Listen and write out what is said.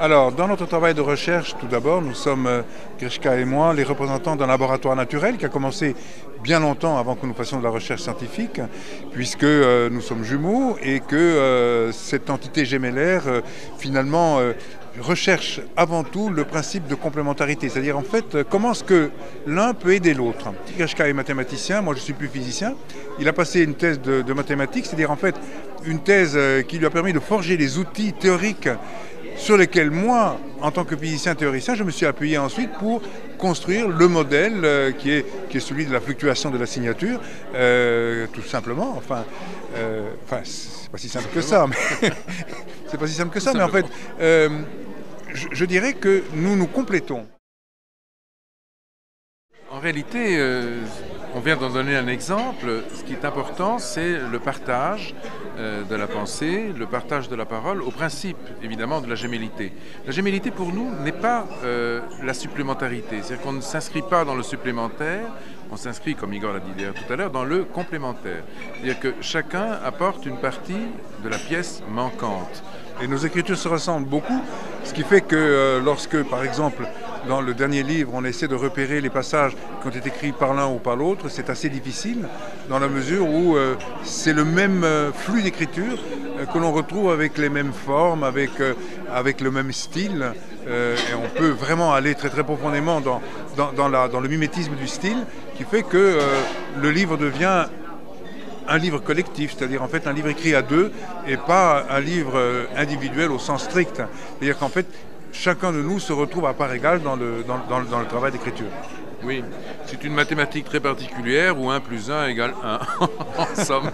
Alors, dans notre travail de recherche, tout d'abord, nous sommes, Grishka et moi, les représentants d'un laboratoire naturel qui a commencé bien longtemps avant que nous fassions de la recherche scientifique, puisque nous sommes jumeaux et que cette entité gémellaire, finalement, recherche avant tout le principe de complémentarité, c'est-à-dire en fait comment est-ce que l'un peut aider l'autre. Grishka est mathématicien, moi je suis plus physicien. Il a passé une thèse de mathématiques, c'est-à-dire en fait une thèse qui lui a permis de forger les outils théoriques sur lesquels moi, en tant que physicien théoricien, je me suis appuyé ensuite pour construire le modèle qui est celui de la fluctuation de la signature, tout simplement. Enfin, c'est pas si simple que ça, mais c'est pas si simple que ça, mais en fait, je dirais que nous nous complétons. En réalité, on vient d'en donner un exemple. Ce qui est important, c'est le partage de la pensée, le partage de la parole, au principe, évidemment, de la gémellité. La gémellité, pour nous, n'est pas la supplémentarité. C'est-à-dire qu'on ne s'inscrit pas dans le supplémentaire, on s'inscrit, comme Igor l'a dit d'ailleurs tout à l'heure, dans le complémentaire. C'est-à-dire que chacun apporte une partie de la pièce manquante. Et nos écritures se ressemblent beaucoup, ce qui fait que lorsque, par exemple, dans le dernier livre, on essaie de repérer les passages qui ont été écrits par l'un ou par l'autre, c'est assez difficile, dans la mesure où c'est le même flux d'écriture que l'on retrouve avec les mêmes formes, avec le même style, et on peut vraiment aller très très profondément dans le mimétisme du style, qui fait que le livre devient un livre collectif, c'est-à-dire en fait un livre écrit à deux et pas un livre individuel au sens strict. C'est-à-dire qu'en fait, chacun de nous se retrouve à part égale dans le travail d'écriture. Oui, c'est une mathématique très particulière où 1 + 1 = 1, en somme.